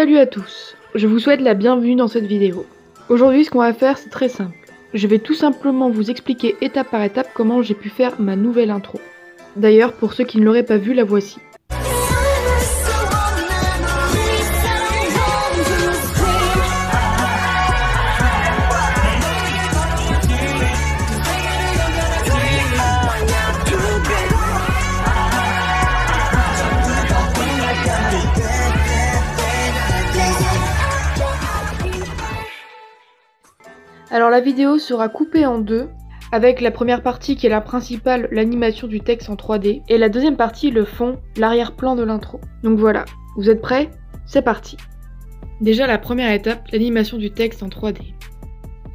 Salut à tous, je vous souhaite la bienvenue dans cette vidéo. Aujourd'hui ce qu'on va faire c'est très simple. Je vais tout simplement vous expliquer étape par étape comment j'ai pu faire ma nouvelle intro. D'ailleurs pour ceux qui ne l'auraient pas vue, la voici. Alors la vidéo sera coupée en deux, avec la première partie qui est la principale, l'animation du texte en 3D, et la deuxième partie, le fond, l'arrière-plan de l'intro. Donc voilà, vous êtes prêts? C'est parti. Déjà la première étape, l'animation du texte en 3D.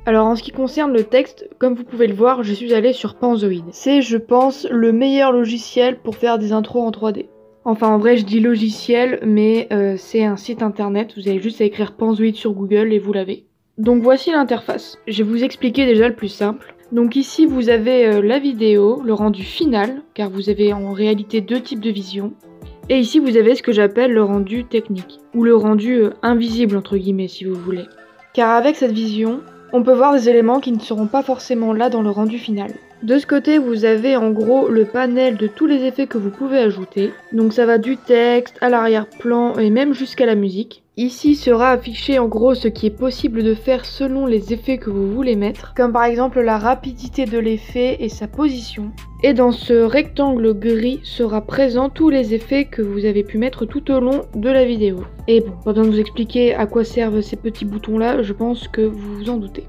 Alors en ce qui concerne le texte, comme vous pouvez le voir, je suis allée sur Panzoid. C'est, je pense, le meilleur logiciel pour faire des intros en 3D. Enfin en vrai je dis logiciel, mais c'est un site internet, vous avez juste à écrire Panzoid sur Google et vous l'avez. Donc voici l'interface. Je vais vous expliquer déjà le plus simple. Donc ici vous avez la vidéo, le rendu final, car vous avez en réalité deux types de vision. Et ici vous avez ce que j'appelle le rendu technique, ou le rendu invisible entre guillemets si vous voulez. Car avec cette vision, on peut voir des éléments qui ne seront pas forcément là dans le rendu final. De ce côté, vous avez en gros le panel de tous les effets que vous pouvez ajouter. Donc ça va du texte à l'arrière-plan et même jusqu'à la musique. Ici sera affiché en gros ce qui est possible de faire selon les effets que vous voulez mettre, comme par exemple la rapidité de l'effet et sa position. Et dans ce rectangle gris sera présent tous les effets que vous avez pu mettre tout au long de la vidéo. Et bon, pas besoin de vous expliquer à quoi servent ces petits boutons là, je pense que vous vous en doutez.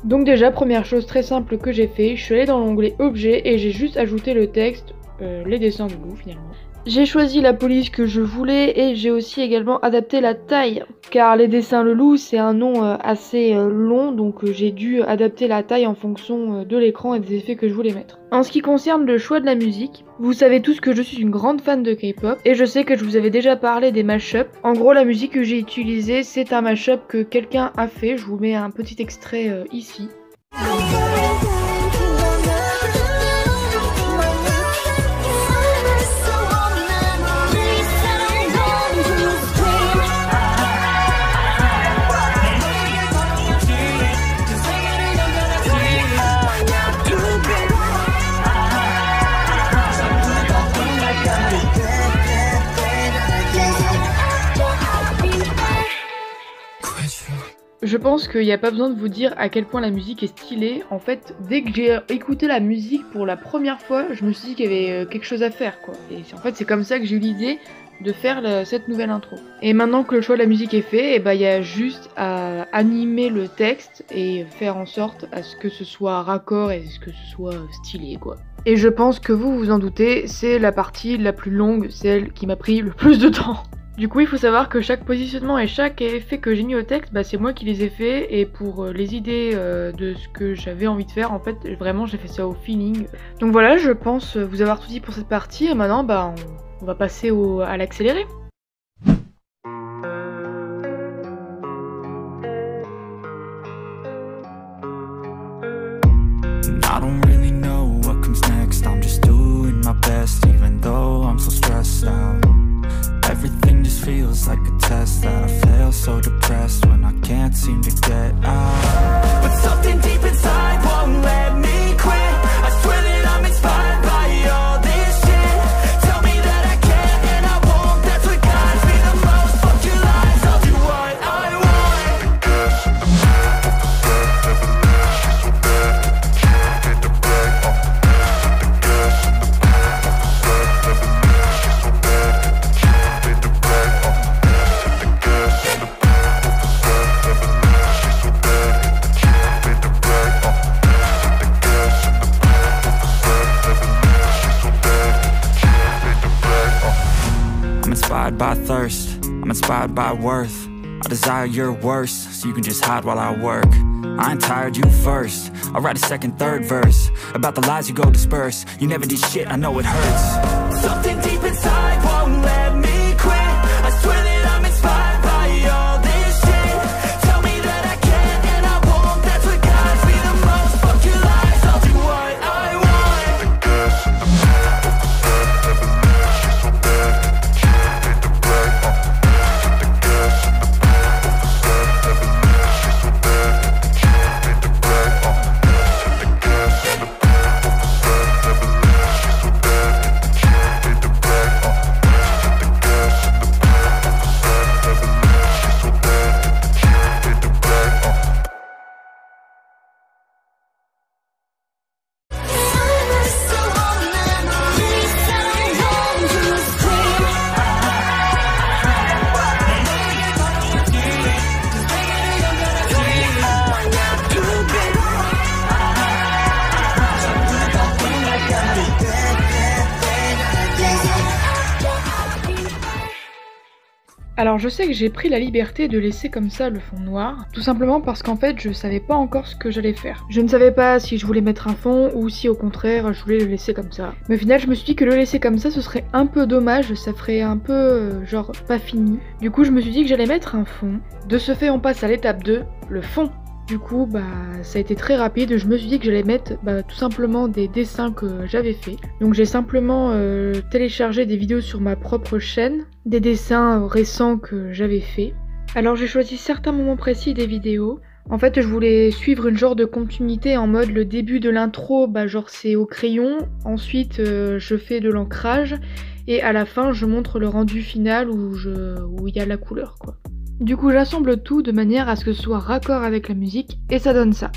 Donc déjà, première chose très simple que j'ai fait, je suis allée dans l'onglet Objet et j'ai juste ajouté le texte, les dessins du loup finalement. J'ai choisi la police que je voulais et j'ai aussi également adapté la taille, car les dessins le loup c'est un nom assez long, donc j'ai dû adapter la taille en fonction de l'écran et des effets que je voulais mettre. En ce qui concerne le choix de la musique, vous savez tous que je suis une grande fan de K-pop et je sais que je vous avais déjà parlé des mashups. En gros la musique que j'ai utilisée c'est un mashup que quelqu'un a fait, je vous mets un petit extrait ici. Je pense qu'il n'y a pas besoin de vous dire à quel point la musique est stylée. En fait, dès que j'ai écouté la musique pour la première fois, je me suis dit qu'il y avait quelque chose à faire, quoi. Et en fait, c'est comme ça que j'ai eu l'idée de faire cette nouvelle intro. Et maintenant que le choix de la musique est fait, il y a juste à animer le texte et faire en sorte à ce que ce soit raccord et que ce soit stylé, quoi. Et je pense que vous vous en doutez, c'est la partie la plus longue, celle qui m'a pris le plus de temps. Du coup, il faut savoir que chaque positionnement et chaque effet que j'ai mis au texte, c'est moi qui les ai faits. Et pour les idées de ce que j'avais envie de faire, en fait, vraiment, j'ai fait ça au feeling. Donc voilà, je pense vous avoir tout dit pour cette partie. Et maintenant, on va passer à l'accéléré. Everything just feels like a test that I fail so depressed when I can't seem to get out. But something deep inside won't let me quit. I swear that I'm inspired by all this shit. Tell me that I can and I won't. That's what guides me the most. Fuck your lies, I'll do what I want. By thirst, I'm inspired by worth. I desire your worst, so you can just hide while I work. I ain't tired, you first. I'll write a second, third verse about the lies you go disperse. You never did shit, I know it hurts. Something deep inside won't let me quit. I swear that I'm inspired by all this shit. Tell me that I can and I won't. That's what guides me the most. Fuck your lies, I'll do what I want. Alors je sais que j'ai pris la liberté de laisser comme ça le fond noir, tout simplement parce qu'en fait je savais pas encore ce que j'allais faire. Je ne savais pas si je voulais mettre un fond ou si au contraire je voulais le laisser comme ça. Mais au final je me suis dit que le laisser comme ça ce serait un peu dommage, ça ferait un peu genre pas fini. Du coup je me suis dit que j'allais mettre un fond. De ce fait on passe à l'étape 2, le fond. Du coup, ça a été très rapide, je me suis dit que j'allais mettre tout simplement des dessins que j'avais fait. Donc j'ai simplement téléchargé des vidéos sur ma propre chaîne, des dessins récents que j'avais fait. Alors j'ai choisi certains moments précis des vidéos. En fait, je voulais suivre une genre de continuité en mode le début de l'intro, genre c'est au crayon, ensuite je fais de l'ancrage, et à la fin je montre le rendu final où il y a la couleur quoi. Du coup j'assemble tout de manière à ce que ce soit raccord avec la musique et ça donne ça.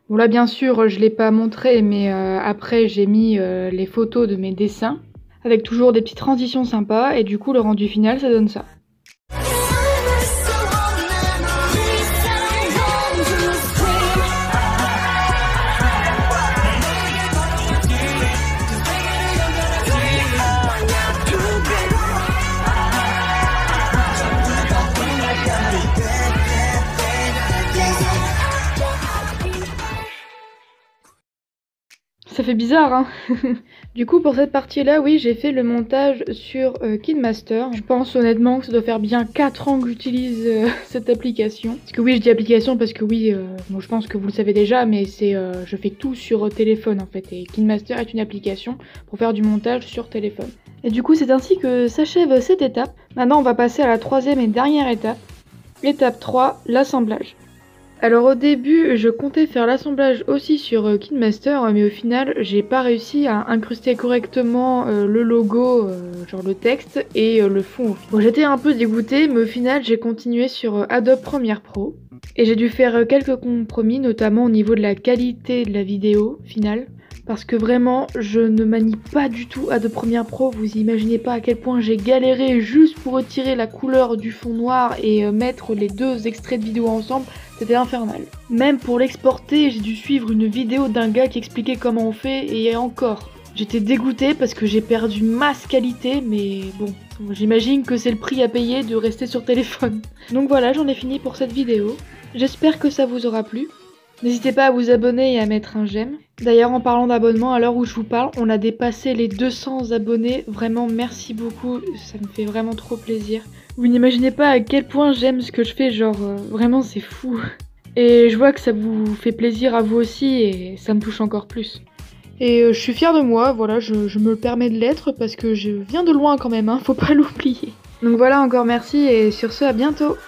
Bon là bien sûr je l'ai pas montré mais après j'ai mis les photos de mes dessins avec toujours des petites transitions sympas et du coup le rendu final ça donne ça. Ça fait bizarre hein. Du coup pour cette partie là oui j'ai fait le montage sur KineMaster. Je pense honnêtement que ça doit faire bien 4 ans que j'utilise cette application. Parce que oui je dis application parce que oui bon, je pense que vous le savez déjà mais c'est je fais tout sur téléphone en fait et KineMaster est une application pour faire du montage sur téléphone. Et du coup c'est ainsi que s'achève cette étape. Maintenant on va passer à la troisième et dernière étape. Étape 3, l'assemblage. Alors au début, je comptais faire l'assemblage aussi sur KineMaster, mais au final, j'ai pas réussi à incruster correctement le logo, genre le texte, et le fond. Bon, j'étais un peu dégoûtée, mais au final, j'ai continué sur Adobe Premiere Pro. Et j'ai dû faire quelques compromis, notamment au niveau de la qualité de la vidéo finale. Parce que vraiment, je ne manie pas du tout Adobe Premiere Pro, vous imaginez pas à quel point j'ai galéré juste pour retirer la couleur du fond noir et mettre les deux extraits de vidéo ensemble, c'était infernal. Même pour l'exporter, j'ai dû suivre une vidéo d'un gars qui expliquait comment on fait et encore. J'étais dégoûtée parce que j'ai perdu masse qualité, mais bon, j'imagine que c'est le prix à payer de rester sur téléphone. Donc voilà, j'en ai fini pour cette vidéo. J'espère que ça vous aura plu. N'hésitez pas à vous abonner et à mettre un j'aime. D'ailleurs, en parlant d'abonnement, à l'heure où je vous parle, on a dépassé les 200 abonnés. Vraiment, merci beaucoup. Ça me fait vraiment trop plaisir. Vous n'imaginez pas à quel point j'aime ce que je fais. Genre, vraiment, c'est fou. Et je vois que ça vous fait plaisir à vous aussi et ça me touche encore plus. Et je suis fière de moi. Voilà, je me le permets de l'être parce que je viens de loin quand même, hein. Faut pas l'oublier. Donc voilà, encore merci et sur ce, à bientôt.